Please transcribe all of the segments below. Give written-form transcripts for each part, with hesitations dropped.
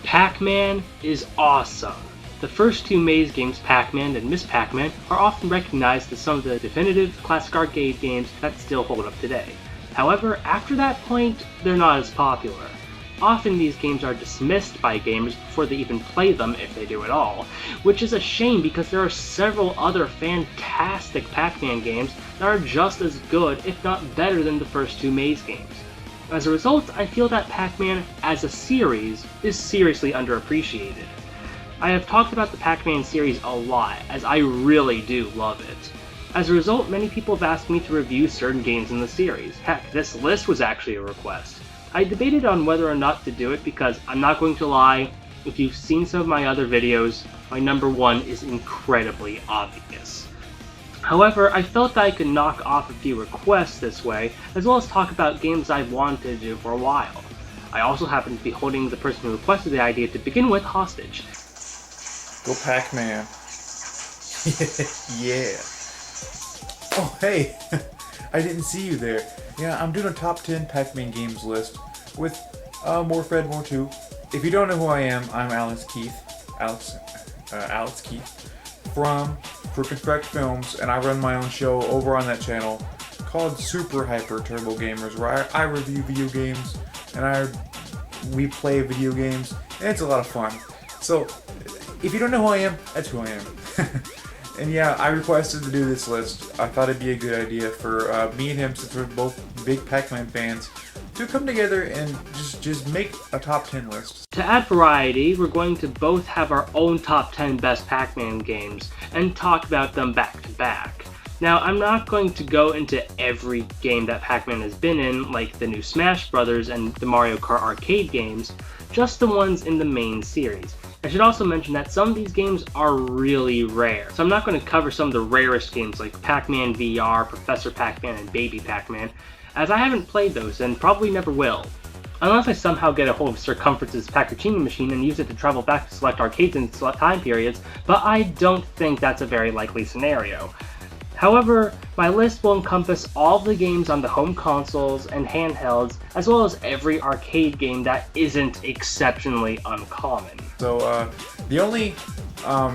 Pac-Man is awesome. The first two maze games, Pac-Man and Miss Pac-Man, are often recognized as some of the definitive classic arcade games that still hold up today. However, after that point, they're not as popular. Often these games are dismissed by gamers before they even play them, if they do at all, which is a shame because there are several other fantastic Pac-Man games that are just as good, if not better than the first two maze games. As a result, I feel that Pac-Man as a series is seriously underappreciated. I have talked about the Pac-Man series a lot, as I really do love it. As a result, many people have asked me to review certain games in the series. Heck, this list was actually a request. I debated on whether or not to do it because, I'm not going to lie, if you've seen some of my other videos, my number one is incredibly obvious. However, I felt that I could knock off a few requests this way, as well as talk about games I've wanted to do for a while. I also happen to be holding the person who requested the idea to begin with hostage. Go Pac-Man. Yeah. Oh, hey. I didn't see you there. Yeah, I'm doing a top 10 Pac-Man games list with more Fred, more too. If you don't know who I am, I'm Alex Keith from Frack Films, and I run my own show over on that channel called Super Hyper Turbo Gamers, where I review video games and we play video games, and it's a lot of fun. So, if you don't know who I am, that's who I am. And yeah, I requested to do this list. I thought it'd be a good idea for me and him, since we're both big Pac-Man fans, to come together and just make a top 10 list. To add variety, we're going to both have our own top 10 best Pac-Man games and talk about them back to back. Now, I'm not going to go into every game that Pac-Man has been in, like the new Smash Brothers and the Mario Kart arcade games, just the ones in the main series. I should also mention that some of these games are really rare, so I'm not going to cover some of the rarest games like Pac-Man VR, Professor Pac-Man, and Baby Pac-Man, as I haven't played those and probably never will. Unless I somehow get a hold of Circumference's Pac-Mania machine and use it to travel back to select arcades in select time periods, but I don't think that's a very likely scenario. However, my list will encompass all the games on the home consoles and handhelds, as well as every arcade game that isn't exceptionally uncommon. So, the only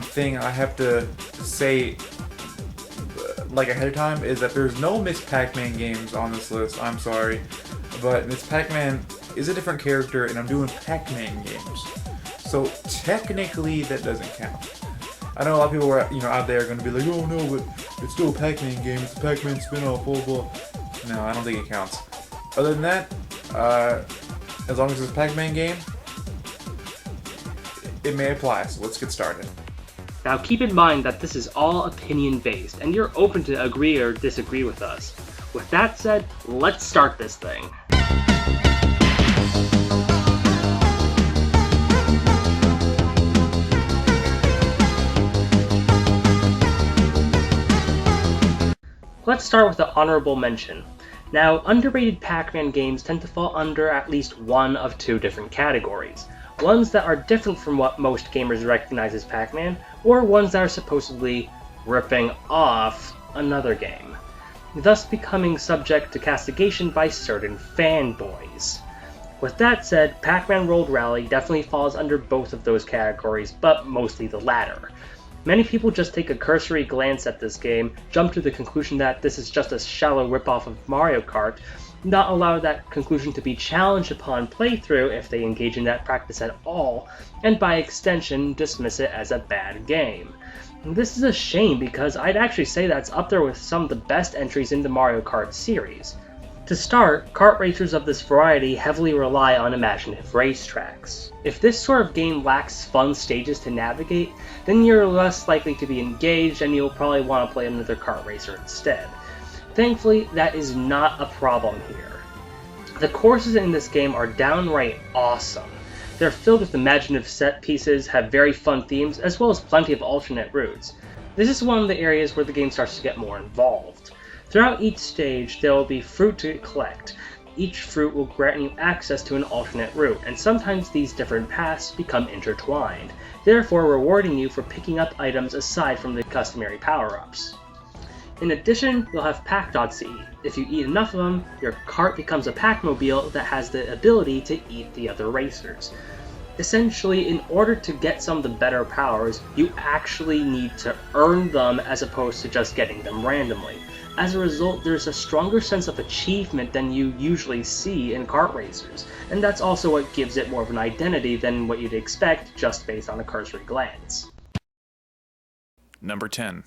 thing I have to say ahead of time is that there's no Miss Pac-Man games on this list. I'm sorry, but Miss Pac-Man is a different character, and I'm doing Pac-Man games, so technically that doesn't count. I know a lot of people are, out there are going to be like, oh no, but it's still a Pac-Man game. It's a Pac-Man spin-off, blah blah. No, I don't think it counts. Other than that, as long as it's a Pac-Man game, it may apply. So let's get started. Now keep in mind that this is all opinion based, and you're open to agree or disagree with us. With that said, let's start this thing. Let's start with the honorable mention. Now, underrated Pac-Man games tend to fall under at least one of two different categories. Ones that are different from what most gamers recognize as Pac-Man, or ones that are supposedly ripping off another game, thus becoming subject to castigation by certain fanboys. With that said, Pac-Man Rolled Rally definitely falls under both of those categories, but mostly the latter. Many people just take a cursory glance at this game, jump to the conclusion that this is just a shallow ripoff of Mario Kart, not allow that conclusion to be challenged upon playthrough if they engage in that practice at all, and by extension dismiss it as a bad game. This is a shame because I'd actually say that's up there with some of the best entries in the Mario Kart series. To start, kart racers of this variety heavily rely on imaginative racetracks. If this sort of game lacks fun stages to navigate, then you're less likely to be engaged and you'll probably want to play another kart racer instead. Thankfully, that is not a problem here. The courses in this game are downright awesome. They're filled with imaginative set pieces, have very fun themes, as well as plenty of alternate routes. This is one of the areas where the game starts to get more involved. Throughout each stage, there will be fruit to collect. Each fruit will grant you access to an alternate route, and sometimes these different paths become intertwined, therefore rewarding you for picking up items aside from the customary power-ups. In addition, you'll have Pac dots to eat. If you eat enough of them, your cart becomes a Pac-mobile that has the ability to eat the other racers. Essentially, in order to get some of the better powers, you actually need to earn them as opposed to just getting them randomly. As a result, there's a stronger sense of achievement than you usually see in kart racers, and that's also what gives it more of an identity than what you'd expect just based on a cursory glance. Number 10.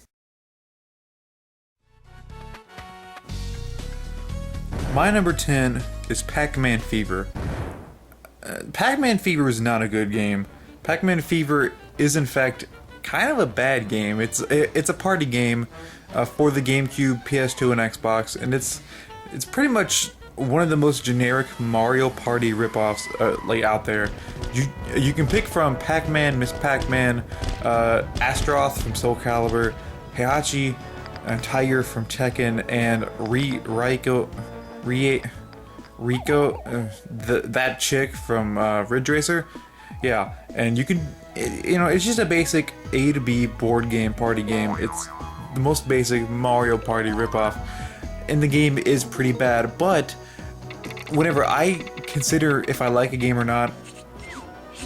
My number 10 is Pac-Man Fever. Pac-Man Fever is not a good game. Pac-Man Fever is in fact kind of a bad game. It's a party game for the GameCube, PS2, and Xbox, and it's pretty much one of the most generic Mario Party ripoffs out there. You can pick from Pac-Man, Miss Pac-Man, Astroth from Soul Calibur, Heihachi, and Tiger from Tekken, and Rico, that chick from Ridge Racer. Yeah, and you can, it's just a basic A to B board game, party game. It's the most basic Mario Party ripoff, and the game is pretty bad, but whenever I consider if I like a game or not,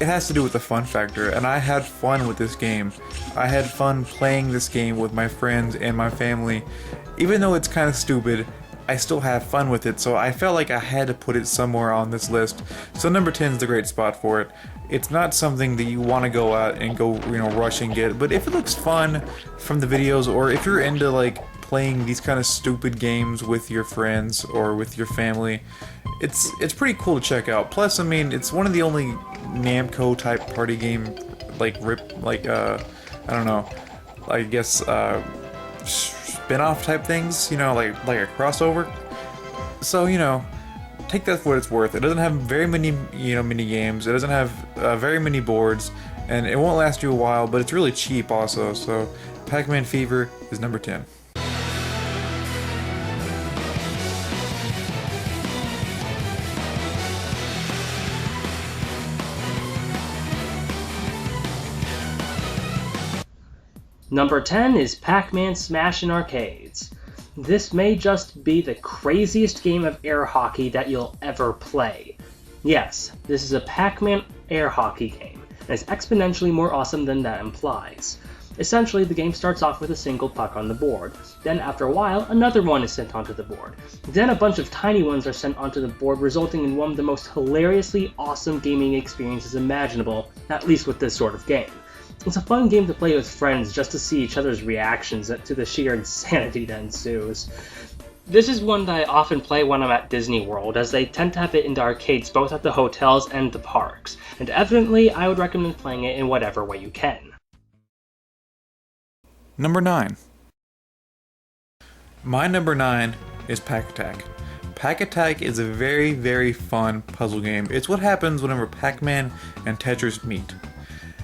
it has to do with the fun factor, and I had fun with this game. I had fun playing this game with my friends and my family. Even though it's kind of stupid, I still have fun with it, so I felt like I had to put it somewhere on this list. So number 10 is the great spot for it. It's not something that you want to go out and go, rush and get, but if it looks fun from the videos, or if you're into like playing these kind of stupid games with your friends or with your family, it's pretty cool to check out. Plus, I mean, it's one of the only Namco type party game, I don't know, I guess spin-off type things, like a crossover. So, take that for what it's worth. It doesn't have very many, mini games. It doesn't have very many boards, and it won't last you a while, but it's really cheap also. So, Pac-Man Fever is number 10. Number 10 is Pac-Man Smash in arcades. This may just be the craziest game of air hockey that you'll ever play. Yes, this is a Pac-Man air hockey game, and it's exponentially more awesome than that implies. Essentially, the game starts off with a single puck on the board. Then after a while, another one is sent onto the board. Then a bunch of tiny ones are sent onto the board, resulting in one of the most hilariously awesome gaming experiences imaginable, at least with this sort of game. It's a fun game to play with friends just to see each other's reactions to the sheer insanity that ensues. This is one that I often play when I'm at Disney World, as they tend to have it in the arcades both at the hotels and the parks, and evidently I would recommend playing it in whatever way you can. Number 9. My number 9 is Pac-Attack. Pac-Attack is a very, very fun puzzle game. It's what happens whenever Pac-Man and Tetris meet.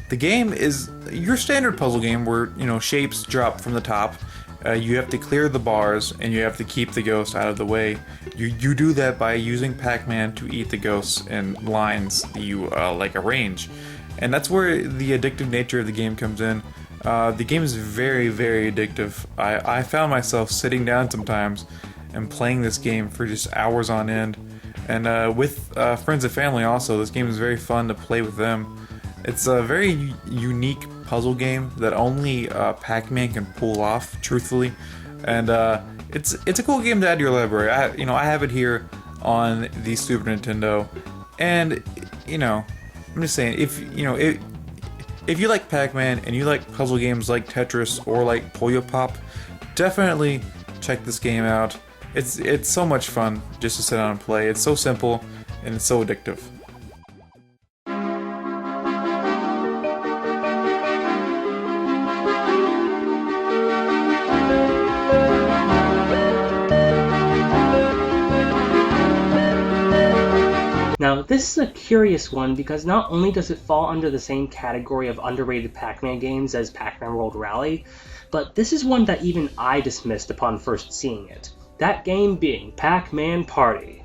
The game is your standard puzzle game where, shapes drop from the top. You have to clear the bars, and you have to keep the ghost out of the way. You do that by using Pac-Man to eat the ghosts in lines that you arrange. And that's where the addictive nature of the game comes in. The game is very, very addictive. I found myself sitting down sometimes and playing this game for just hours on end. And with friends and family also, this game is very fun to play with them. It's a very unique puzzle game that only Pac-Man can pull off, truthfully, and it's a cool game to add to your library. I have it here on the Super Nintendo, and I'm just saying, if you like Pac-Man and you like puzzle games like Tetris or like Puyo Pop, definitely check this game out. It's so much fun just to sit down and play. It's so simple and it's so addictive. Now Now, this is a curious one because not only does it fall under the same category of underrated Pac-Man games as Pac and Roll Rally, but this is one that even I dismissed upon first seeing it. That game being Pac-Man Party.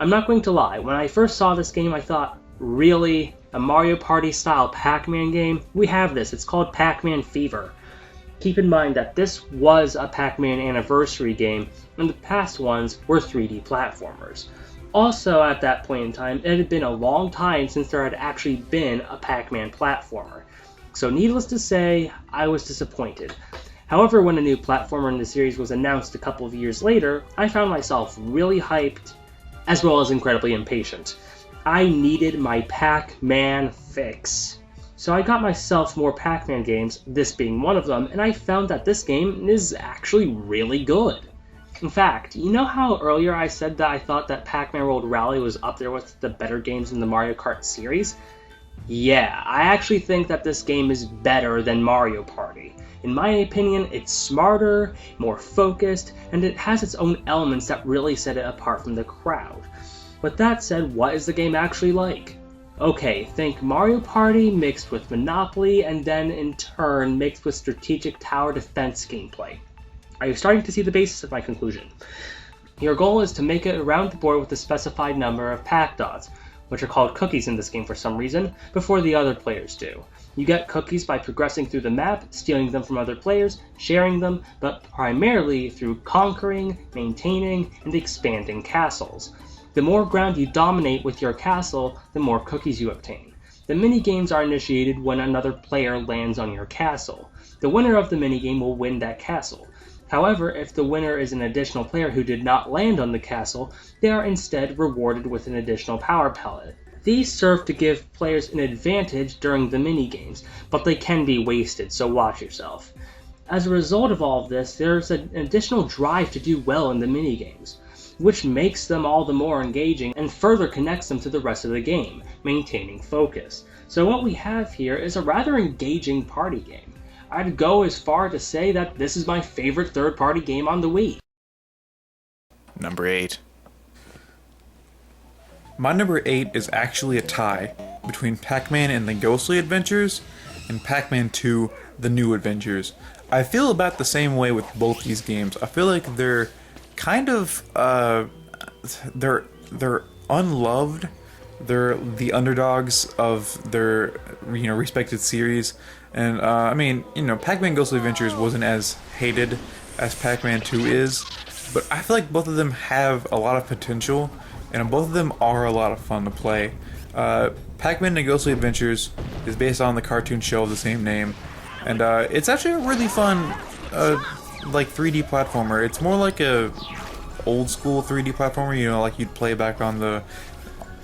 I'm not going to lie, when I first saw this game I thought, really? A Mario Party style Pac-Man game? We have this, it's called Pac-Man Fever. Keep in mind that this was a Pac-Man anniversary game, and the past ones were 3D platformers. Also, at that point in time, it had been a long time since there had actually been a Pac-Man platformer. So needless to say, I was disappointed. However, when a new platformer in the series was announced a couple of years later, I found myself really hyped, as well as incredibly impatient. I needed my Pac-Man fix. So I got myself more Pac-Man games, this being one of them, and I found that this game is actually really good. In fact, you know how earlier I said that I thought that Pac-Man Roll Rally was up there with the better games in the Mario Kart series? Yeah, I actually think that this game is better than Mario Party. In my opinion, it's smarter, more focused, and it has its own elements that really set it apart from the crowd. With that said, what is the game actually like? Okay, think Mario Party mixed with Monopoly, and then in turn mixed with strategic tower defense gameplay. Are you starting to see the basis of my conclusion? Your goal is to make it around the board with a specified number of Pac dots, which are called cookies in this game for some reason, before the other players do. You get cookies by progressing through the map, stealing them from other players, sharing them, but primarily through conquering, maintaining, and expanding castles. The more ground you dominate with your castle, the more cookies you obtain. The minigames are initiated when another player lands on your castle. The winner of the minigame will win that castle. However, if the winner is an additional player who did not land on the castle, they are instead rewarded with an additional power pellet. These serve to give players an advantage during the minigames, but they can be wasted, so watch yourself. As a result of all of this, there's an additional drive to do well in the minigames, which makes them all the more engaging and further connects them to the rest of the game, maintaining focus. So what we have here is a rather engaging party game. I'd go as far to say that this is my favorite third-party game on the Wii. Number 8. My number 8 is actually a tie between Pac-Man and the Ghostly Adventures and Pac-Man 2, The New Adventures. I feel about the same way with both these games. I feel like they're kind of, they're unloved. They're the underdogs of their, respected series. And, Pac-Man Ghostly Adventures wasn't as hated as Pac-Man 2 is, but I feel like both of them have a lot of potential, and both of them are a lot of fun to play. Pac-Man and Ghostly Adventures is based on the cartoon show of the same name, and it's actually a really fun, 3D platformer. It's more like a old school 3D platformer, like you'd play back on the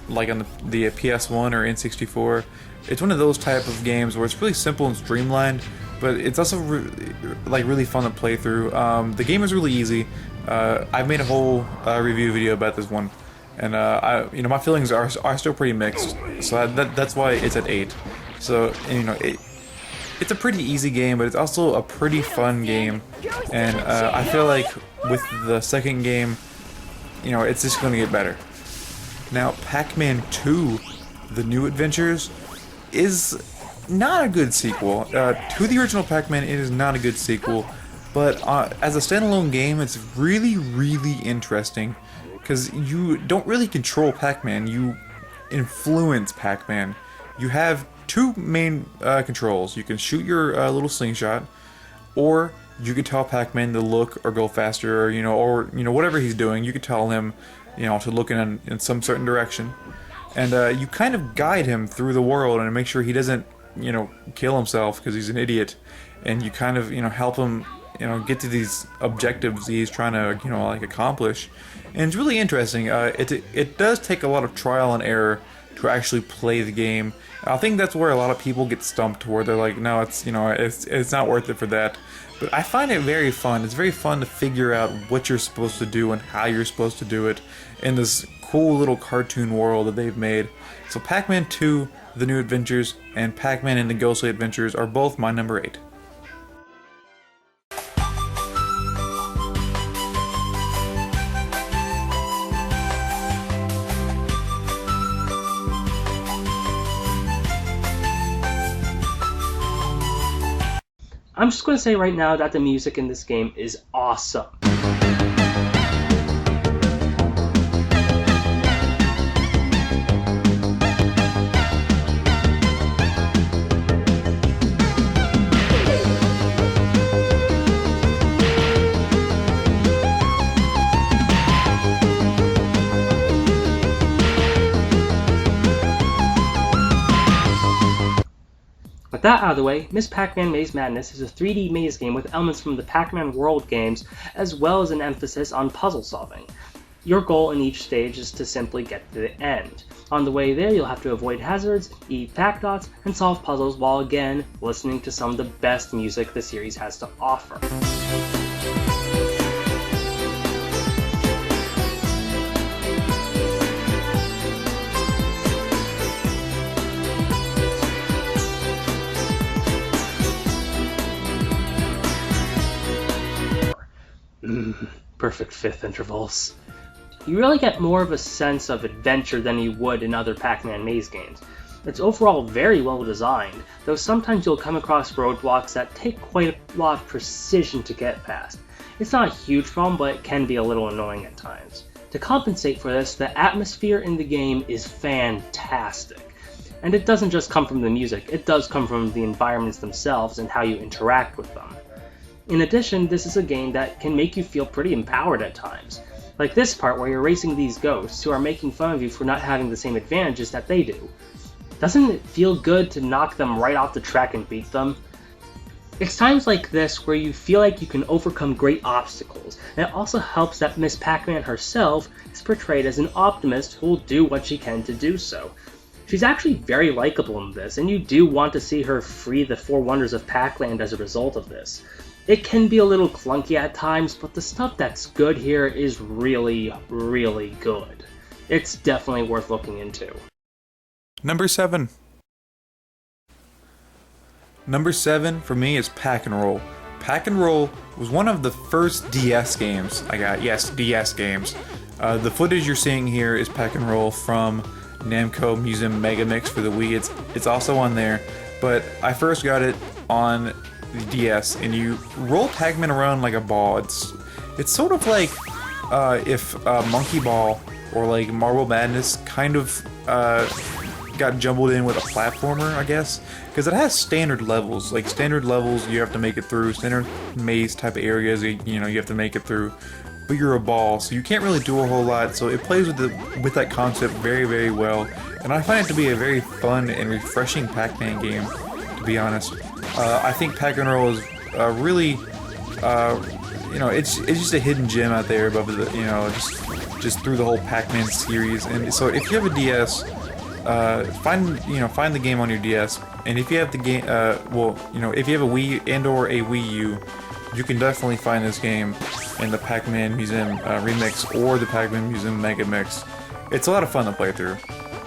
PS1 or N64. It's one of those type of games where it's really simple and streamlined, but it's also really fun to play through. The game is really easy. I've made a whole review video about this one, and my feelings are still pretty mixed. So that's why it's at 8. So it's a pretty easy game, but it's also a pretty fun game, and I feel like with the second game, it's just going to get better. Now, Pac-Man 2, The New Adventures, is not a good sequel. To the original Pac-Man, it is not a good sequel, but as a standalone game, it's really, really interesting, because you don't really control Pac-Man, you influence Pac-Man. You have two main controls. You can shoot your little slingshot, or you can tell Pac-Man to look or go faster, or whatever he's doing, you can tell him to look in some certain direction, and you kind of guide him through the world and make sure he doesn't kill himself because he's an idiot, and you kind of help him get to these objectives he's trying to accomplish. And it's really interesting. It does take a lot of trial and error to actually play the game. I think that's where a lot of people get stumped, where they're like, no, it's not worth it for that. But I find it very fun. It's very fun to figure out what you're supposed to do and how you're supposed to do it in this cool little cartoon world that they've made. So Pac-Man 2, The New Adventures, and Pac-Man and the Ghostly Adventures are both my number 8. I'm just going to say right now that the music in this game is awesome. With that out of the way, Ms. Pac-Man Maze Madness is a 3D maze game with elements from the Pac-Man World games, as well as an emphasis on puzzle solving. Your goal in each stage is to simply get to the end. On the way there, you'll have to avoid hazards, eat Pac Dots, and solve puzzles while again listening to some of the best music the series has to offer. Perfect fifth intervals. You really get more of a sense of adventure than you would in other Pac-Man maze games. It's overall very well designed, though sometimes you'll come across roadblocks that take quite a lot of precision to get past. It's not a huge problem, but it can be a little annoying at times. To compensate for this, the atmosphere in the game is fantastic. And it doesn't just come from the music, it does come from the environments themselves and how you interact with them. In addition, this is a game that can make you feel pretty empowered at times. Like this part where you're racing these ghosts who are making fun of you for not having the same advantages that they do. Doesn't it feel good to knock them right off the track and beat them? It's times like this where you feel like you can overcome great obstacles, and it also helps that Miss Pac-Man herself is portrayed as an optimist who will do what she can to do so. She's actually very likable in this, and you do want to see her free the four wonders of Pac-Land as a result of this. It can be a little clunky at times, but the stuff that's good here is really, really good. It's definitely worth looking into. Number 7. Number 7 for me is Pac and Roll. Pac and Roll was one of the first DS games I got. Yes, DS games. The footage you're seeing here is Pac and Roll from Namco Museum Megamix for the Wii. It's also on there, but I first got it on the DS, and you roll Pac-Man around like a ball. It's sort of like if Monkey Ball or like Marble Madness kind of got jumbled in with a platformer, I guess, because it has standard levels. Like standard levels you have to make it through, standard maze type of areas you have to make it through, but you're a ball, so you can't really do a whole lot. So it plays with that concept very, very well, and I find it to be a very fun and refreshing Pac-Man game, to be honest. I think Pac and Roll is really, it's just a hidden gem out there above the, just through the whole Pac-Man series. And so if you have a DS, find the game on your DS. And if you have the game, if you have a Wii and/or a Wii U, you can definitely find this game in the Pac-Man Museum Remix or the Pac-Man Museum Mega Mix. It's a lot of fun to play through.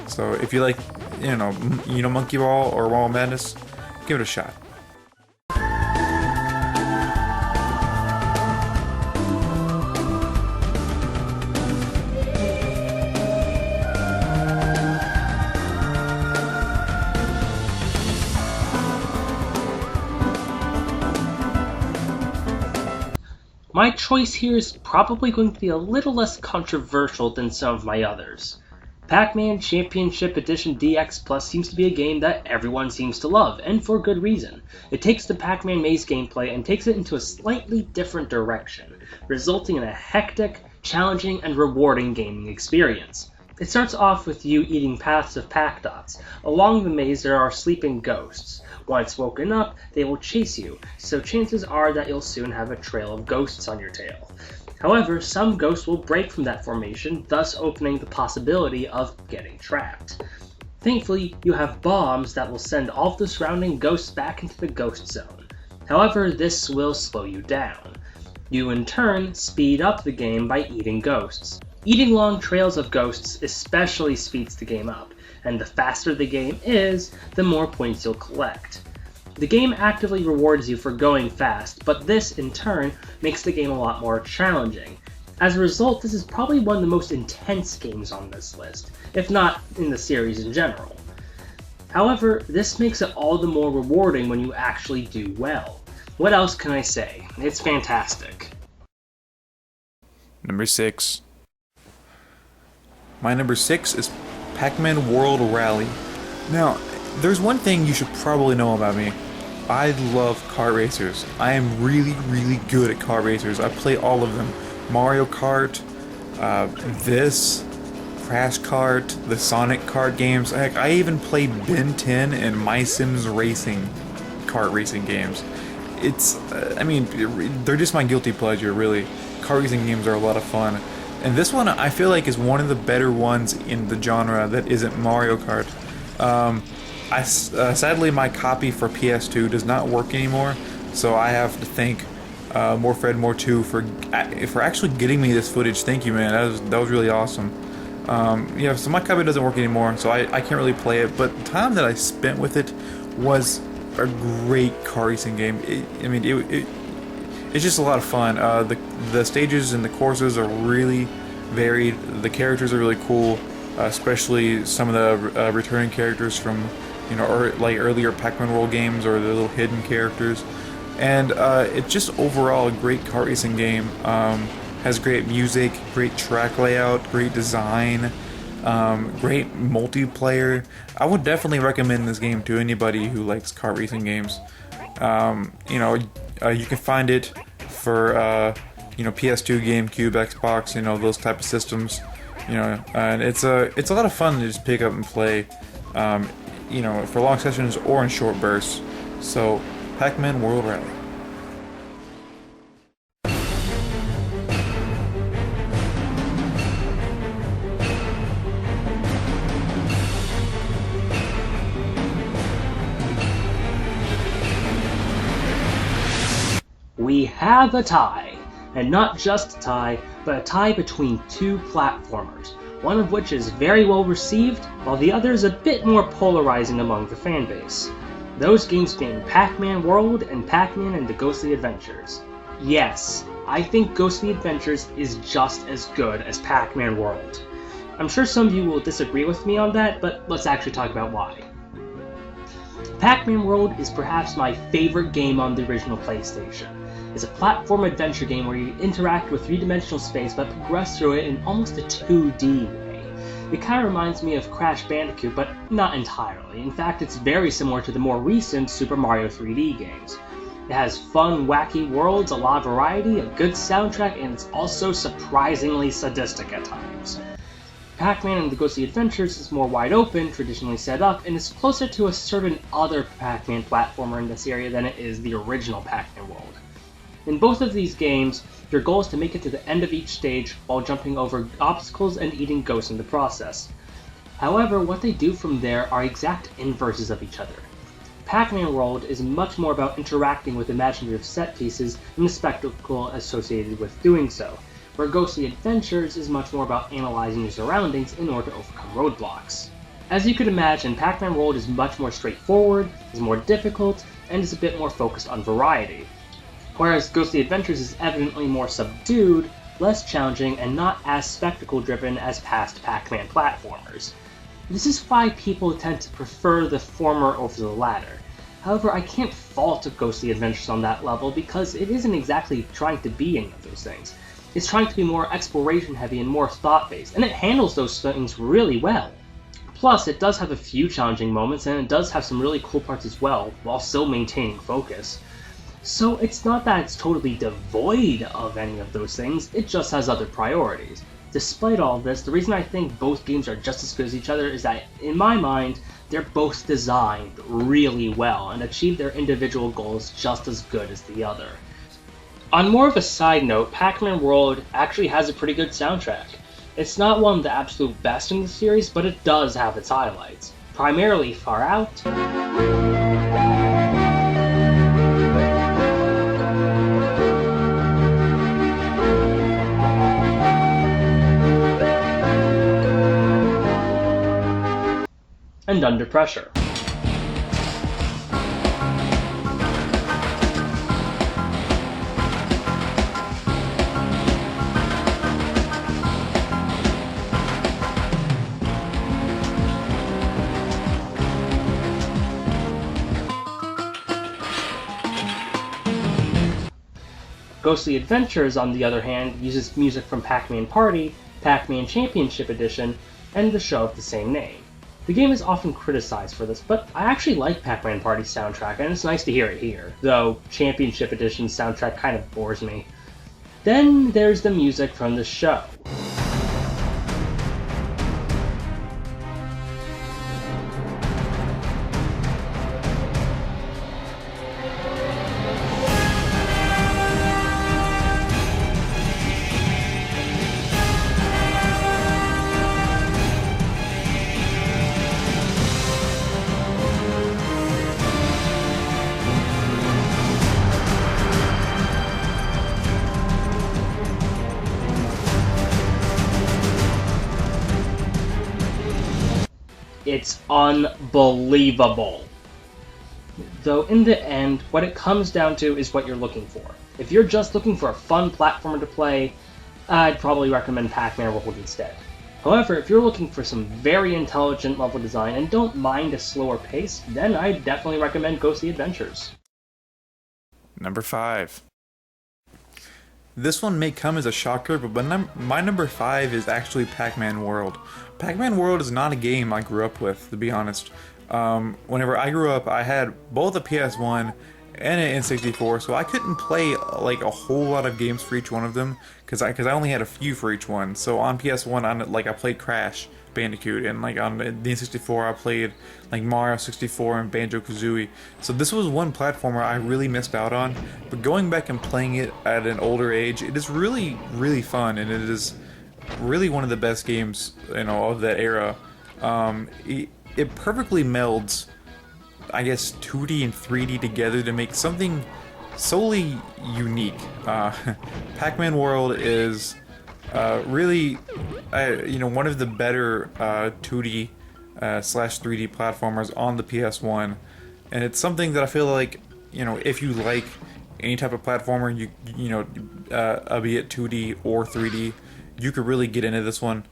So if you like, Monkey Ball or Marble Madness, give it a shot. My choice here is probably going to be a little less controversial than some of my others. Pac-Man Championship Edition DX Plus seems to be a game that everyone seems to love, and for good reason. It takes the Pac-Man maze gameplay and takes it into a slightly different direction, resulting in a hectic, challenging, and rewarding gaming experience. It starts off with you eating paths of Pac Dots. Along the maze there are sleeping ghosts. Once woken up, they will chase you, so chances are that you'll soon have a trail of ghosts on your tail. However, some ghosts will break from that formation, thus opening the possibility of getting trapped. Thankfully, you have bombs that will send all of the surrounding ghosts back into the ghost zone. However, this will slow you down. You in turn speed up the game by eating ghosts. Eating long trails of ghosts especially speeds the game up, and the faster the game is, the more points you'll collect. The game actively rewards you for going fast, but this, in turn, makes the game a lot more challenging. As a result, this is probably one of the most intense games on this list, if not in the series in general. However, this makes it all the more rewarding when you actually do well. What else can I say? It's fantastic. Number 6. My number 6 is Pac-Man World Rally. Now, there's one thing you should probably know about me. I love kart racers. I am really, really good at kart racers. I play all of them. Mario Kart, this, Crash Kart, the Sonic Kart games. Heck, I even play Ben 10 and My Sims Racing kart racing games. It's, they're just my guilty pleasure, really. Kart racing games are a lot of fun. And this one, I feel like, is one of the better ones in the genre that isn't Mario Kart. Sadly, my copy for PS2 does not work anymore, so I have to thank MoreFred2 for actually getting me this footage. Thank you, man. That was really awesome. So my copy doesn't work anymore, so I can't really play it. But the time that I spent with it was a great car racing game. It's just a lot of fun. The stages and the courses are really varied. The characters are really cool, especially some of the returning characters from earlier Pac-Man Roll games, or the little hidden characters. And it's just overall a great kart racing game. Has great music, great track layout, great design, great multiplayer. I would definitely recommend this game to anybody who likes kart racing games. You can find it for PS2, GameCube, Xbox, those type of systems. And it's a lot of fun to just pick up and play. For long sessions or in short bursts. So, Pac-Man World Rally. We have a tie, and not just a tie, but a tie between two platformers, one of which is very well received, while the other is a bit more polarizing among the fanbase. Those games being Pac-Man World and Pac-Man and the Ghostly Adventures. Yes, I think Ghostly Adventures is just as good as Pac-Man World. I'm sure some of you will disagree with me on that, but let's actually talk about why. Pac-Man World is perhaps my favorite game on the original PlayStation. It's a platform adventure game where you interact with three-dimensional space but progress through it in almost a 2D way. It kind of reminds me of Crash Bandicoot, but not entirely. In fact, it's very similar to the more recent Super Mario 3D games. It has fun, wacky worlds, a lot of variety, a good soundtrack, and it's also surprisingly sadistic at times. Pac-Man and the Ghostly Adventures is more wide open, traditionally set up, and is closer to a certain other Pac-Man platformer in this area than it is the original Pac-Man World. In both of these games, your goal is to make it to the end of each stage while jumping over obstacles and eating ghosts in the process. However, what they do from there are exact inverses of each other. Pac-Man World is much more about interacting with imaginative set pieces and the spectacle associated with doing so, where Ghostly Adventures is much more about analyzing your surroundings in order to overcome roadblocks. As you could imagine, Pac-Man World is much more straightforward, is more difficult, and is a bit more focused on variety. Whereas Ghostly Adventures is evidently more subdued, less challenging, and not as spectacle-driven as past Pac-Man platformers. This is why people tend to prefer the former over the latter. However, I can't fault Ghostly Adventures on that level because it isn't exactly trying to be any of those things. It's trying to be more exploration-heavy and more thought-based, and it handles those things really well. Plus, it does have a few challenging moments, and it does have some really cool parts as well, while still maintaining focus. So it's not that it's totally devoid of any of those things, it just has other priorities. Despite all of this, the reason I think both games are just as good as each other is that, in my mind, they're both designed really well and achieve their individual goals just as good as the other. On more of a side note, Pac-Man World actually has a pretty good soundtrack. It's not one of the absolute best in the series, but it does have its highlights. Primarily Far Out, and Under Pressure. Ghostly Adventures, on the other hand, uses music from Pac-Man Party, Pac-Man Championship Edition, and the show of the same name. The game is often criticized for this, but I actually like Pac-Man Party's soundtrack, and it's nice to hear it here, though Championship Edition's soundtrack kind of bores me. Then there's the music from the show. It's unbelievable. Though in the end, what it comes down to is what you're looking for. If you're just looking for a fun platformer to play, I'd probably recommend Pac-Man Roll instead. However, if you're looking for some very intelligent level design and don't mind a slower pace, then I'd definitely recommend Ghostly Adventures. Number 5. This one may come as a shocker, but my number 5 is actually Pac-Man World. Pac-Man World is not a game I grew up with, to be honest. Whenever I grew up, I had both a PS1 and an N64, so I couldn't play like a whole lot of games for each one of them, because I only had a few for each one. So on PS1, I played Crash Bandicoot, and like on the N64, I played like Mario 64 and Banjo-Kazooie. So this was one platformer I really missed out on, but going back and playing it at an older age, it is really, really fun, and it is really one of the best games, of that era. It perfectly melds, I guess, 2D and 3D together to make something solely unique. Pac-Man World is really, one of the better 2D slash 3D platformers on the PS1, and it's something that I feel like, if you like any type of platformer, be it 2D or 3D, you could really get into this one.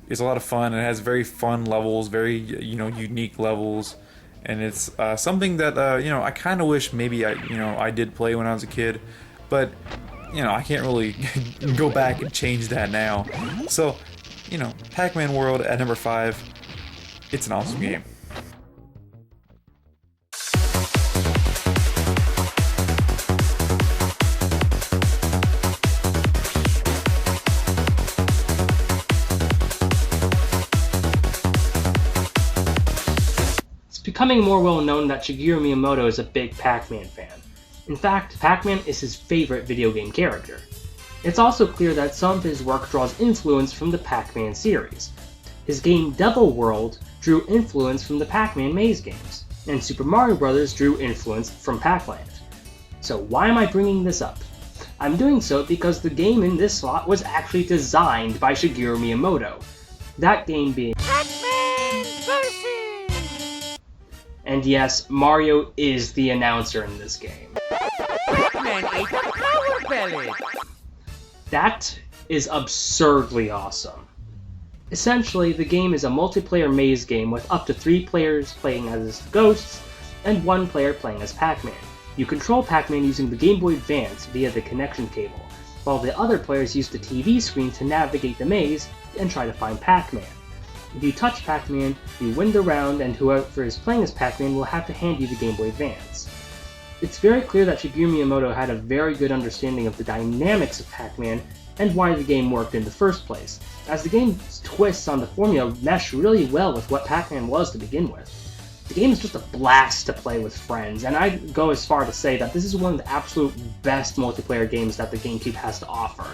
It's a lot of fun. It has very fun levels, very unique levels, and it's something that I kind of wish maybe I did play when I was a kid, but I can't really go back and change that now. So, Pac-Man World at number 5, it's an awesome game. It's becoming more well known that Shigeru Miyamoto is a big Pac-Man fan. In fact, Pac-Man is his favorite video game character. It's also clear that some of his work draws influence from the Pac-Man series. His game Devil World drew influence from the Pac-Man maze games, and Super Mario Bros. Drew influence from Pac-Land. So why am I bringing this up? I'm doing so because the game in this slot was actually designed by Shigeru Miyamoto. That game being Pac-Man vs. And yes, Mario is the announcer in this game. Pac-Man ate the power pellet! That is absurdly awesome. Essentially, the game is a multiplayer maze game with up to 3 players playing as ghosts, and 1 player playing as Pac-Man. You control Pac-Man using the Game Boy Advance via the connection cable, while the other players use the TV screen to navigate the maze and try to find Pac-Man. If you touch Pac-Man, you win the round, and whoever is playing as Pac-Man will have to hand you the Game Boy Advance. It's very clear that Shigeru Miyamoto had a very good understanding of the dynamics of Pac-Man and why the game worked in the first place, as the game's twists on the formula mesh really well with what Pac-Man was to begin with. The game is just a blast to play with friends, and I'd go as far to say that this is one of the absolute best multiplayer games that the GameCube has to offer,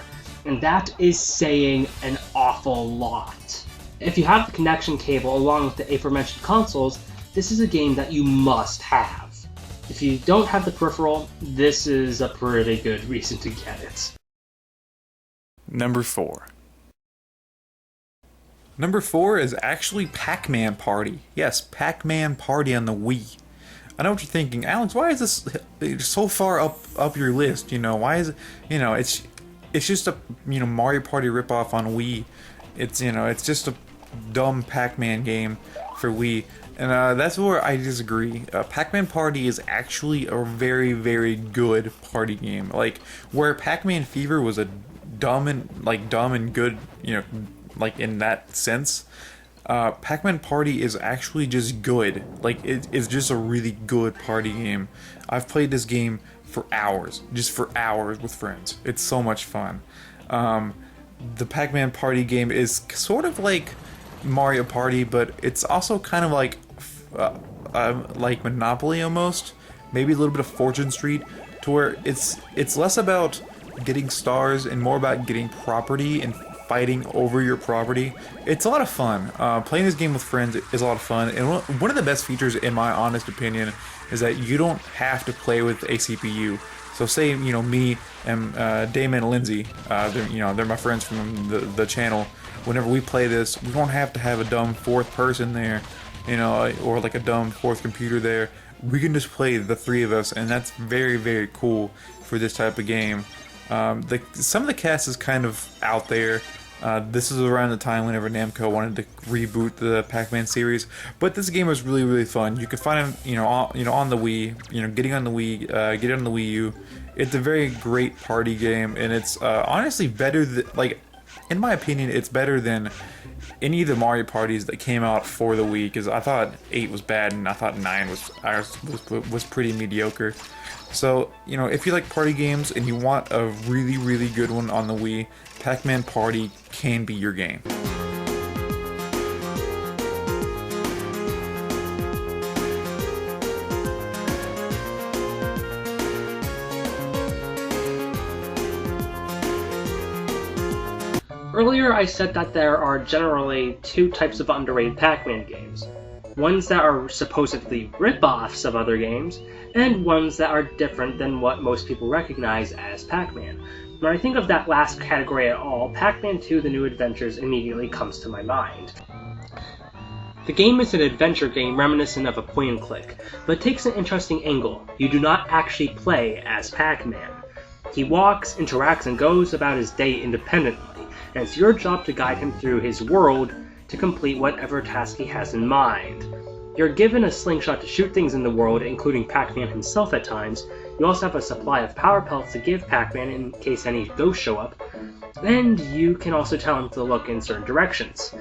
and that is saying an awful lot. If you have the connection cable along with the aforementioned consoles, this is a game that you must have. If you don't have the peripheral, this is a pretty good reason to get it. Number 4. Number 4 is actually Pac-Man Party. Yes, Pac-Man Party on the Wii. I know what you're thinking, Alex. Why is this so far up your list? Why is it? It's just a Mario Party ripoff on Wii. It's just a dumb Pac-Man game for Wii. And that's where I disagree. Pac-Man Party is actually a very, very good party game. Like, where Pac-Man Fever was a dumb and good, like in that sense. Pac-Man Party is actually just good. Like, it's just a really good party game. I've played this game for hours, just for hours with friends. It's so much fun. The Pac-Man Party game is sort of like Mario Party, but it's also kind of like Monopoly almost, maybe a little bit of Fortune Street, to where it's less about getting stars and more about getting property and fighting over your property. It's a lot of fun. Playing this game with friends is a lot of fun, and one of the best features, in my honest opinion, is that you don't have to play with a CPU. So say, me and Damon and Lindsay, they're my friends from the channel. Whenever we play this, we don't have to have a dumb fourth person there, or like a dumb fourth computer there. We can just play the three of us, and that's very, very cool for this type of game. Some of the cast is kind of out there. This is around the time whenever Namco wanted to reboot the Pac-Man series, but this game was really, really fun. You can find it, on the Wii. Getting on the Wii, get on the Wii U. It's a very great party game, and it's honestly better than, in my opinion, it's better than any of the Mario parties that came out for the Wii. Because I thought 8 was bad, and I thought 9 was pretty mediocre. So, if you like party games and you want a really, really good one on the Wii, Pac-Man Party can be your game. Earlier I said that there are generally two types of underrated Pac-Man games. Ones that are supposedly rip-offs of other games, and ones that are different than what most people recognize as Pac-Man. When I think of that last category at all, Pac-Man 2: The New Adventures immediately comes to my mind. The game is an adventure game reminiscent of a point-and-click, but takes an interesting angle. You do not actually play as Pac-Man. He walks, interacts, and goes about his day independently, and it's your job to guide him through his world to complete whatever task he has in mind. You're given a slingshot to shoot things in the world, including Pac-Man himself at times. You also have a supply of power pellets to give Pac-Man in case any ghosts show up, and you can also tell him to look in certain directions.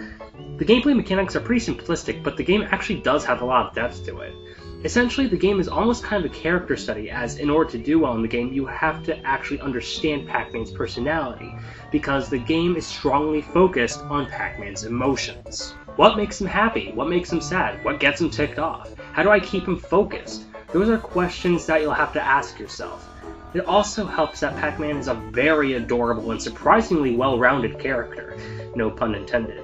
The gameplay mechanics are pretty simplistic, but the game actually does have a lot of depth to it. Essentially, the game is almost kind of a character study, as in order to do well in the game, you have to actually understand Pac-Man's personality, because the game is strongly focused on Pac-Man's emotions. What makes him happy? What makes him sad? What gets him ticked off? How do I keep him focused? Those are questions that you'll have to ask yourself. It also helps that Pac-Man is a very adorable and surprisingly well-rounded character. No pun intended.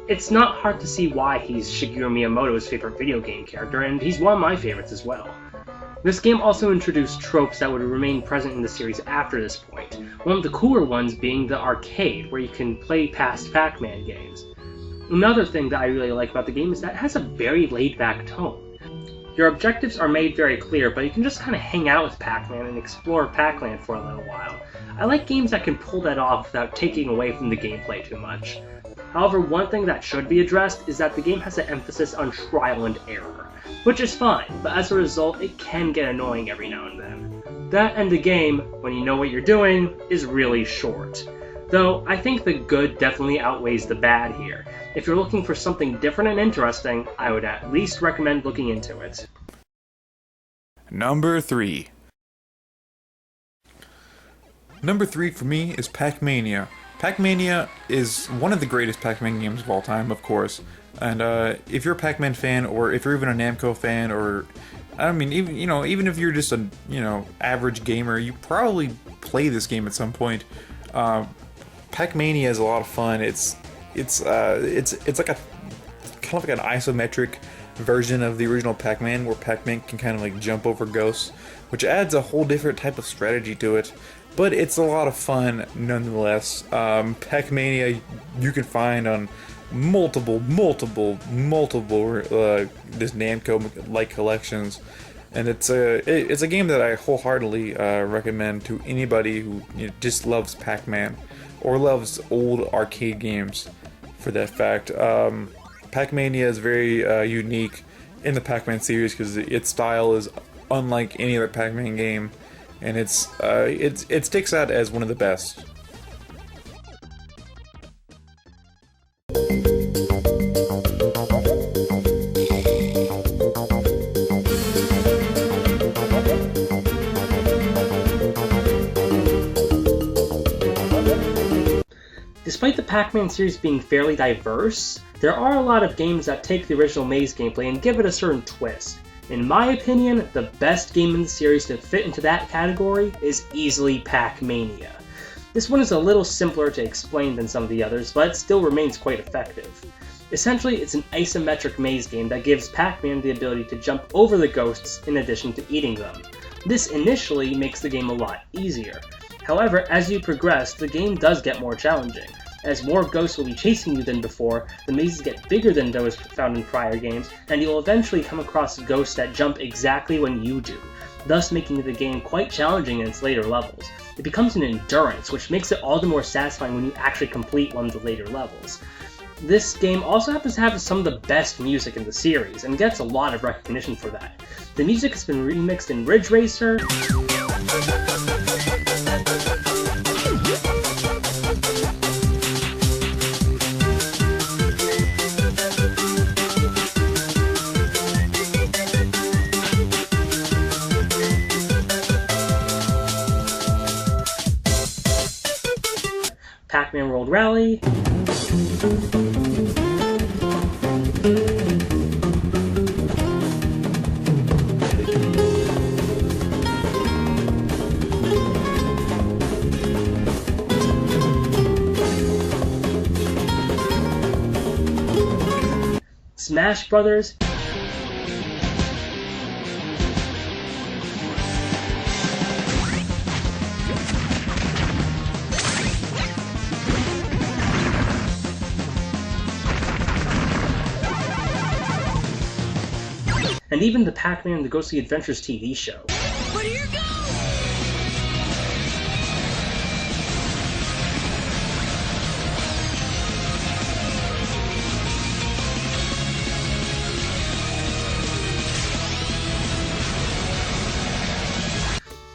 It's not hard to see why he's Shigeru Miyamoto's favorite video game character, and he's one of my favorites as well. This game also introduced tropes that would remain present in the series after this point, one of the cooler ones being the arcade, where you can play past Pac-Man games. Another thing that I really like about the game is that it has a very laid-back tone. Your objectives are made very clear, but you can just kind of hang out with Pac-Man and explore Pac-Land for a little while. I like games that can pull that off without taking away from the gameplay too much. However, one thing that should be addressed is that the game has an emphasis on trial and error, which is fine, but as a result, it can get annoying every now and then. That and the game, when you know what you're doing, is really short. Though, I think the good definitely outweighs the bad here. If you're looking for something different and interesting, I would at least recommend looking into it. Number 3. Number 3 for me is Pac-Mania. Pac-Mania is one of the greatest Pac-Man games of all time, of course. And if you're a Pac-Man fan, or if you're even a Namco fan, or even if you're just a average gamer, you probably play this game at some point. Pac-Mania is a lot of fun. It's like a kind of like an isometric version of the original Pac-Man, where Pac-Man can kind of like jump over ghosts, which adds a whole different type of strategy to it. But it's a lot of fun nonetheless. Pac-Mania you can find on multiple this Namco-like collections, and it's a game that I wholeheartedly recommend to anybody who just loves Pac-Man or loves old arcade games. For that fact, Pac-Mania is very unique in the Pac-Man series because its style is unlike any other Pac-Man game, and it sticks out as one of the best. Despite the Pac-Man series being fairly diverse, there are a lot of games that take the original maze gameplay and give it a certain twist. In my opinion, the best game in the series to fit into that category is easily Pac-Mania. This one is a little simpler to explain than some of the others, but still remains quite effective. Essentially, it's an isometric maze game that gives Pac-Man the ability to jump over the ghosts in addition to eating them. This initially makes the game a lot easier. However, as you progress, the game does get more challenging. As more ghosts will be chasing you than before, the mazes get bigger than those found in prior games, and you'll eventually come across ghosts that jump exactly when you do, thus making the game quite challenging in its later levels. It becomes an endurance, which makes it all the more satisfying when you actually complete one of the later levels. This game also happens to have some of the best music in the series, and gets a lot of recognition for that. The music has been remixed in Ridge Racer, Pac-Man World Rally, Smash Brothers, and even the Pac-Man and the Ghostly Adventures TV show. But here goes!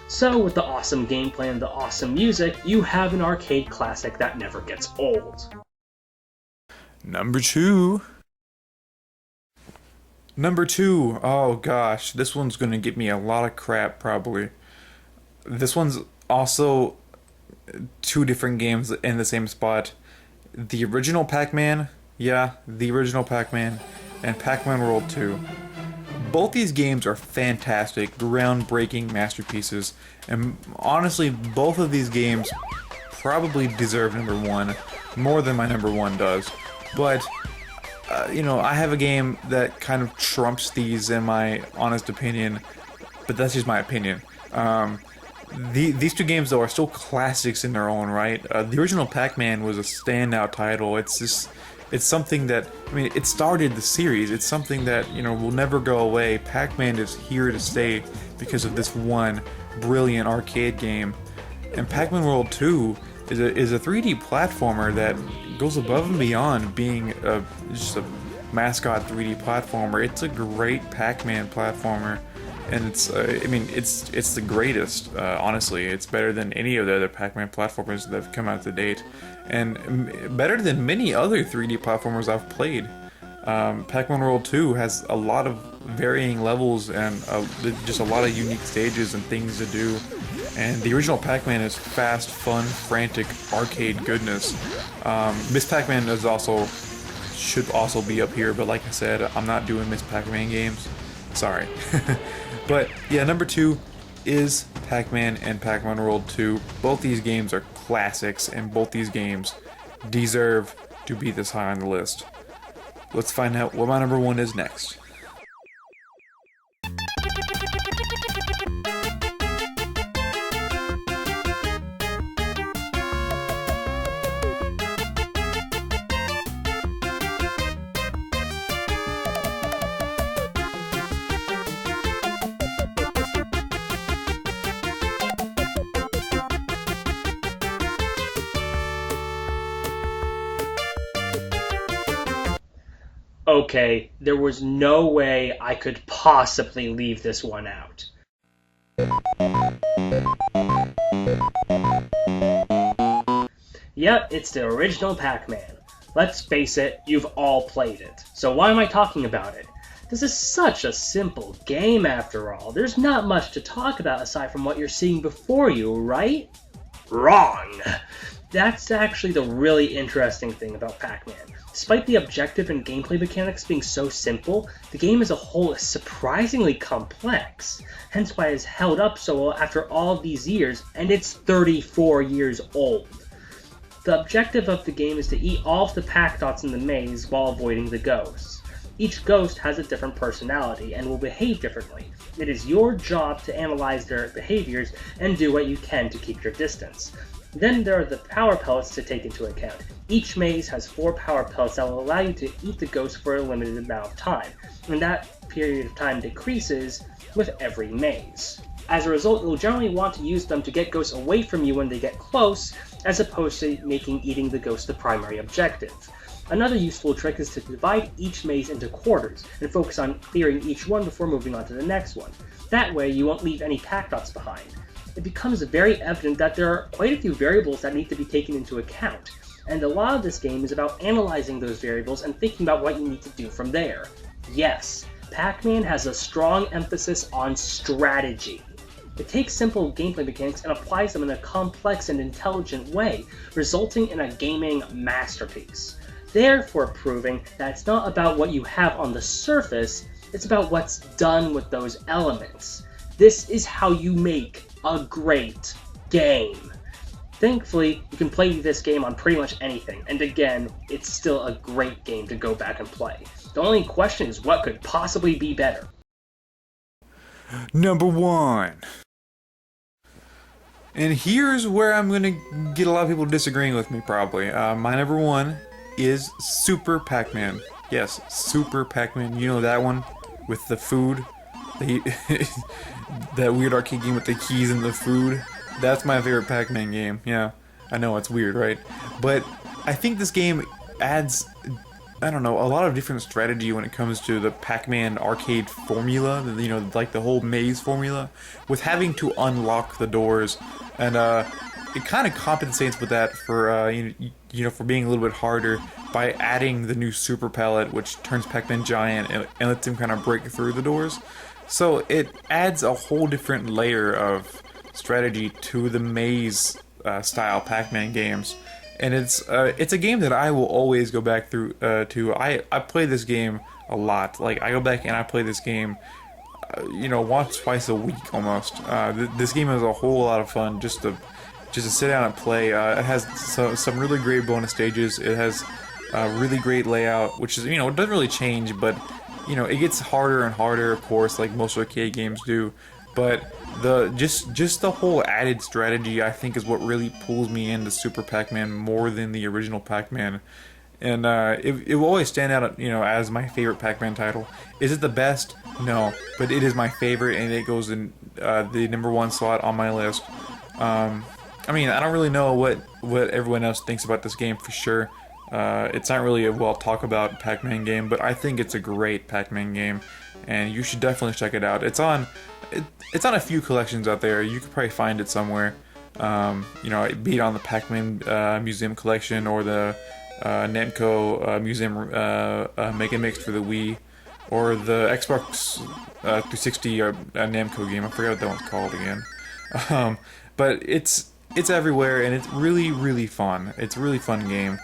So, with the awesome gameplay and the awesome music, you have an arcade classic that never gets old. Number two, oh gosh, this one's gonna get me a lot of crap probably. This one's also two different games in the same spot. The original Pac-Man, the original Pac-Man, and Pac-Man World 2. Both these games are fantastic, groundbreaking masterpieces, and honestly, both of these games probably deserve number one, more than my number one does. But, I have a game that kind of trumps these in my honest opinion, but that's just my opinion. These two games, though, are still classics in their own right. The original Pac-Man was a standout title. It's something that, it started the series. It's something that, will never go away. Pac-Man is here to stay because of this one brilliant arcade game. And Pac-Man World 2 is a 3D platformer that goes above and beyond being just a mascot 3D platformer. It's a great Pac-Man platformer. And it's the greatest, honestly. It's better than any of the other Pac-Man platformers that have come out to date. And better than many other 3D platformers I've played. Pac-Man World 2 has a lot of varying levels and just a lot of unique stages and things to do. And the original Pac-Man is fast, fun, frantic, arcade goodness. Miss Pac-Man should also be up here, but like I said, I'm not doing Miss Pac-Man games. Sorry. But yeah, number two is Pac-Man and Pac-Man World 2. Both these games are classics, and both these games deserve to be this high on the list. Let's find out what my number one is next. Okay, there was no way I could possibly leave this one out. Yep, it's the original Pac-Man. Let's face it, you've all played it. So why am I talking about it? This is such a simple game after all. There's not much to talk about aside from what you're seeing before you, right? Wrong! That's actually the really interesting thing about Pac-Man. Despite the objective and gameplay mechanics being so simple, the game as a whole is surprisingly complex, hence why it's held up so well after all these years, and it's 34 years old. The objective of the game is to eat all of the Pac dots in the maze while avoiding the ghosts. Each ghost has a different personality and will behave differently. It is your job to analyze their behaviors and do what you can to keep your distance. Then there are the power pellets to take into account. Each maze has 4 power pellets that will allow you to eat the ghost for a limited amount of time, and that period of time decreases with every maze. As a result, you'll generally want to use them to get ghosts away from you when they get close, as opposed to making eating the ghost the primary objective. Another useful trick is to divide each maze into quarters, and focus on clearing each one before moving on to the next one. That way, you won't leave any Pac dots behind. It becomes very evident that there are quite a few variables that need to be taken into account, and a lot of this game is about analyzing those variables and thinking about what you need to do from there. Yes, Pac-Man has a strong emphasis on strategy. It takes simple gameplay mechanics and applies them in a complex and intelligent way, resulting in a gaming masterpiece. Therefore proving that it's not about what you have on the surface, it's about what's done with those elements. This is how you make a great game. Thankfully, you can play this game on pretty much anything, and again, it's still a great game to go back and play. The only question is what could possibly be better. Number 1. And here's where I'm gonna get a lot of people disagreeing with me, probably. My number 1 is Super Pac-Man. Yes, Super Pac-Man. You know that one with the food? That weird arcade game with the keys and the food? That's my favorite Pac-Man game. Yeah, I know, it's weird, right? But I think this game adds, I don't know, a lot of different strategy when it comes to the Pac-Man arcade formula, you know, like the whole maze formula, with having to unlock the doors, and it kind of compensates with that for you know, for being a little bit harder by adding the new super palette, which turns Pac-Man giant and lets him kind of break through the doors. So it adds a whole different layer of strategy to the maze style Pac-Man games. And it's a game that I will always go back through to. I play this game a lot. Like, I go back and I play this game, you know, once, twice a week almost. This game is a whole lot of fun just to sit down and play. It has some really great bonus stages. It has a really great layout, which is, you know, it doesn't really change, but, you know, it gets harder and harder, of course, like most arcade games do. But just the whole added strategy, I think, is what really pulls me into Super Pac-Man more than the original Pac-Man. And it will always stand out, you know, as my favorite Pac-Man title. Is it the best? No, but it is my favorite, and it goes in the number 1 slot on my list. I mean, I don't really know what everyone else thinks about this game for sure. It's not really a well talk about Pac-Man game, but I think it's a great Pac-Man game, and you should definitely check it out. It's on a few collections out there. You could probably find it somewhere. You know, be it on the Pac-Man Museum Collection or the Namco Museum Mega Mix for the Wii, or the Xbox 360 Namco game. I forgot what that one's called again. But it's everywhere, and it's really, really fun. It's a really fun game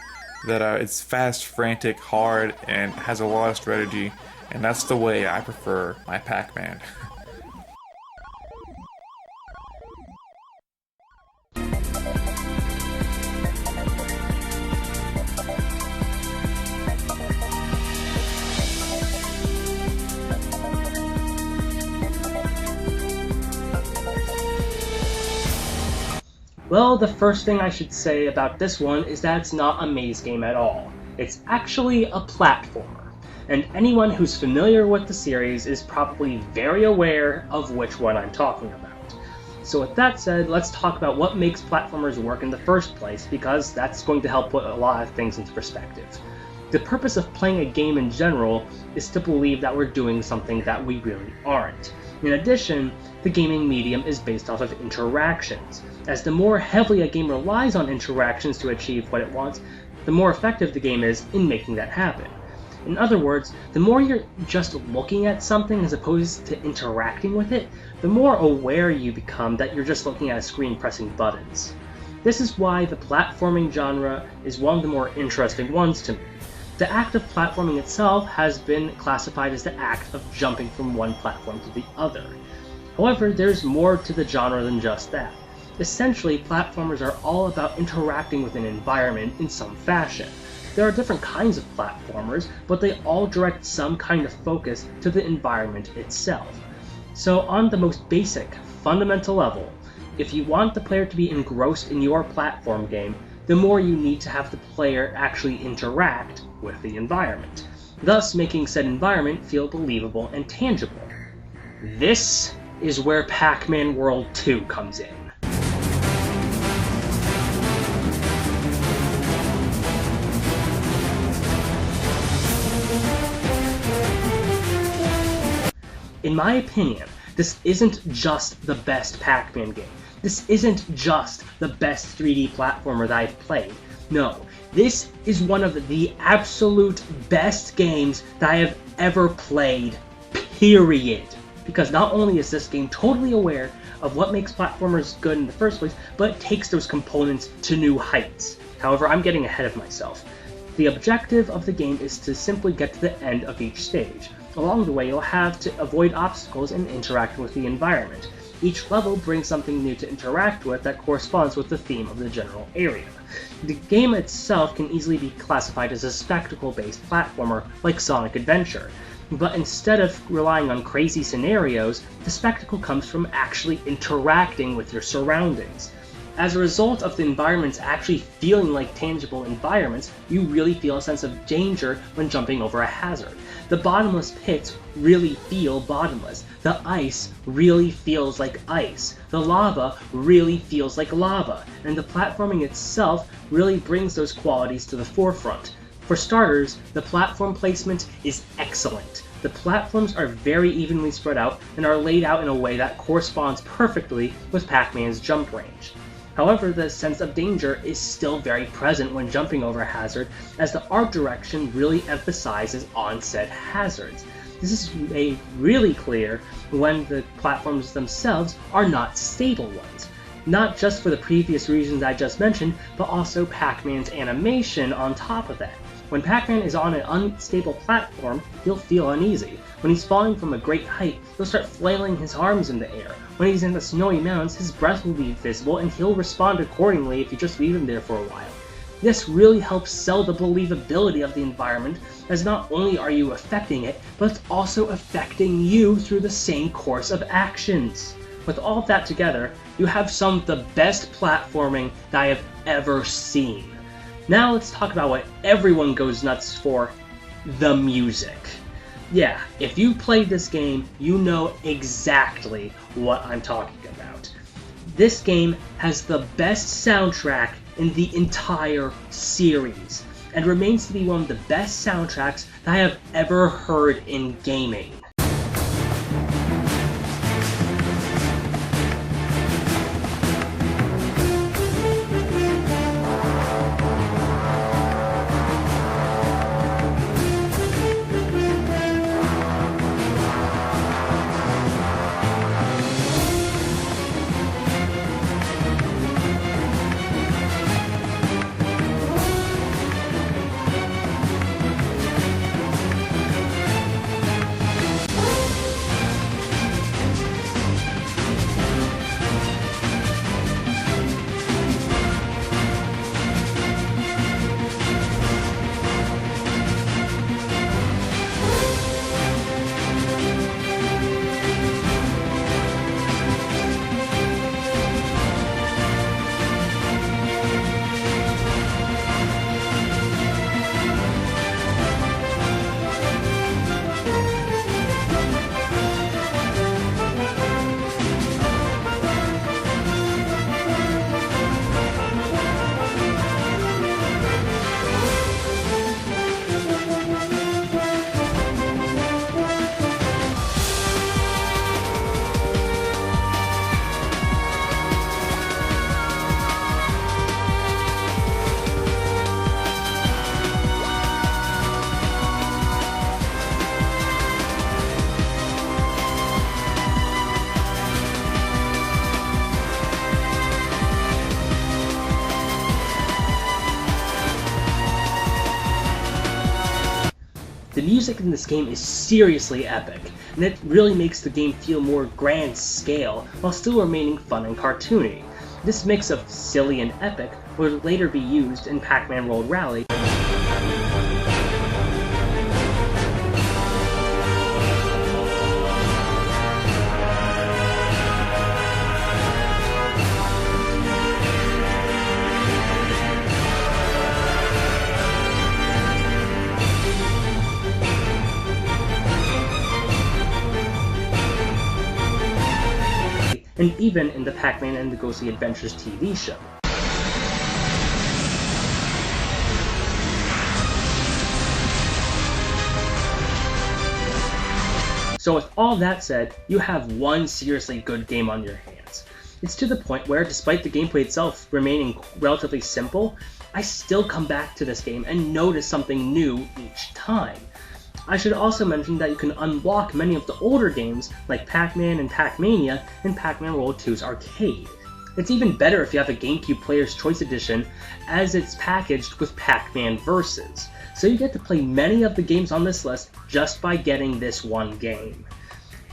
that it's fast, frantic, hard, and has a lot of strategy, and that's the way I prefer my Pac-Man. Well, the first thing I should say about this one is that it's not a maze game at all. It's actually a platformer, and anyone who's familiar with the series is probably very aware of which one I'm talking about. So with that said, let's talk about what makes platformers work in the first place, because that's going to help put a lot of things into perspective. The purpose of playing a game in general is to believe that we're doing something that we really aren't. In addition, the gaming medium is based off of interactions, as the more heavily a game relies on interactions to achieve what it wants, the more effective the game is in making that happen. In other words, the more you're just looking at something as opposed to interacting with it, the more aware you become that you're just looking at a screen pressing buttons. This is why the platforming genre is one of the more interesting ones to me. The act of platforming itself has been classified as the act of jumping from one platform to the other. However, there's more to the genre than just that. Essentially, platformers are all about interacting with an environment in some fashion. There are different kinds of platformers, but they all direct some kind of focus to the environment itself. So on the most basic, fundamental level, if you want the player to be engrossed in your platform game, the more you need to have the player actually interact with the environment, thus making said environment feel believable and tangible. This is where Pac-Man World 2 comes in. In my opinion, this isn't just the best Pac-Man game. This isn't just the best 3D platformer that I've played. No, this is one of the absolute best games that I have ever played, period. Because not only is this game totally aware of what makes platformers good in the first place, but it takes those components to new heights. However, I'm getting ahead of myself. The objective of the game is to simply get to the end of each stage. Along the way, you'll have to avoid obstacles and interact with the environment. Each level brings something new to interact with that corresponds with the theme of the general area. The game itself can easily be classified as a spectacle-based platformer like Sonic Adventure, but instead of relying on crazy scenarios, the spectacle comes from actually interacting with your surroundings. As a result of the environments actually feeling like tangible environments, you really feel a sense of danger when jumping over a hazard. The bottomless pits really feel bottomless. The ice really feels like ice. The lava really feels like lava. And the platforming itself really brings those qualities to the forefront. For starters, the platform placement is excellent. The platforms are very evenly spread out and are laid out in a way that corresponds perfectly with Pac-Man's jump range. However, the sense of danger is still very present when jumping over a hazard, as the art direction really emphasizes on said hazards. This is made really clear when the platforms themselves are not stable ones. Not just for the previous reasons I just mentioned, but also Pac-Man's animation on top of that. When Pac-Man is on an unstable platform, he'll feel uneasy. When he's falling from a great height, he'll start flailing his arms in the air. When he's in the snowy mountains, his breath will be visible and he'll respond accordingly if you just leave him there for a while. This really helps sell the believability of the environment, as not only are you affecting it, but it's also affecting you through the same course of actions. With all of that together, you have some of the best platforming that I have ever seen. Now let's talk about what everyone goes nuts for, the music. Yeah, if you played this game, you know exactly what I'm talking about. This game has the best soundtrack in the entire series, and remains to be one of the best soundtracks that I have ever heard in gaming. music in this game is seriously epic, and it really makes the game feel more grand scale while still remaining fun and cartoony. This mix of silly and epic would later be used in Pac-Man Roll Rally, and even in the Pac-Man and the Ghostly Adventures TV show. So with all that said, you have one seriously good game on your hands. It's to the point where, despite the gameplay itself remaining relatively simple, I still come back to this game and notice something new each time. I should also mention that you can unlock many of the older games like Pac-Man and Pac-Mania in Pac-Man Roll 2's arcade. It's even better if you have a GameCube Player's Choice Edition, as it's packaged with Pac-Man Versus, so you get to play many of the games on this list just by getting this one game.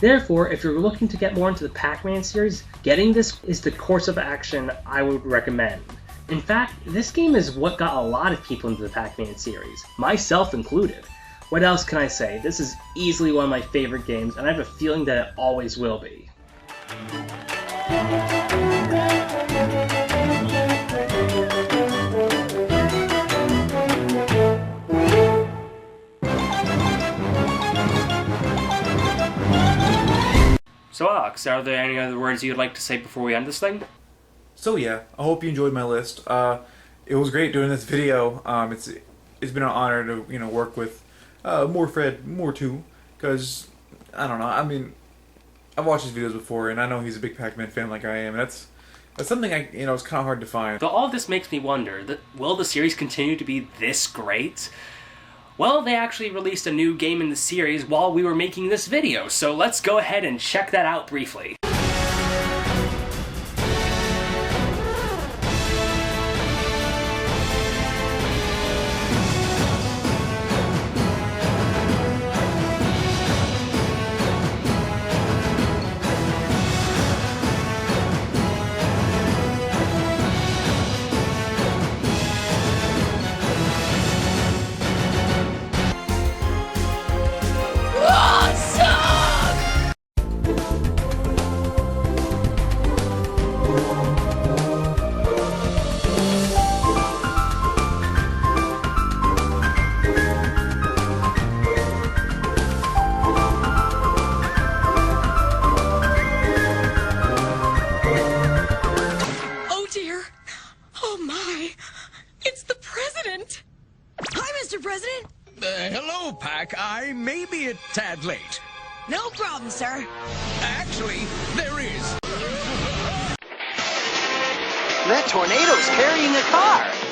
Therefore, if you're looking to get more into the Pac-Man series, getting this is the course of action I would recommend. In fact, this game is what got a lot of people into the Pac-Man series, myself included. What else can I say? This is easily one of my favorite games, and I have a feeling that it always will be. So Alex, are there any other words you'd like to say before we end this thing? So yeah, I hope you enjoyed my list. It was great doing this video. It's been an honor to work with more Fred, more too, because I don't know. I mean, I've watched his videos before, and I know he's a big Pac-Man fan like I am. And that's something it's kind of hard to find. Though all this makes me wonder, will the series continue to be this great? Well, they actually released a new game in the series while we were making this video, so let's go ahead and check that out briefly. President? Hello, Pac. I may be a tad late. No problem, sir. Actually, there is. That tornado's carrying a car.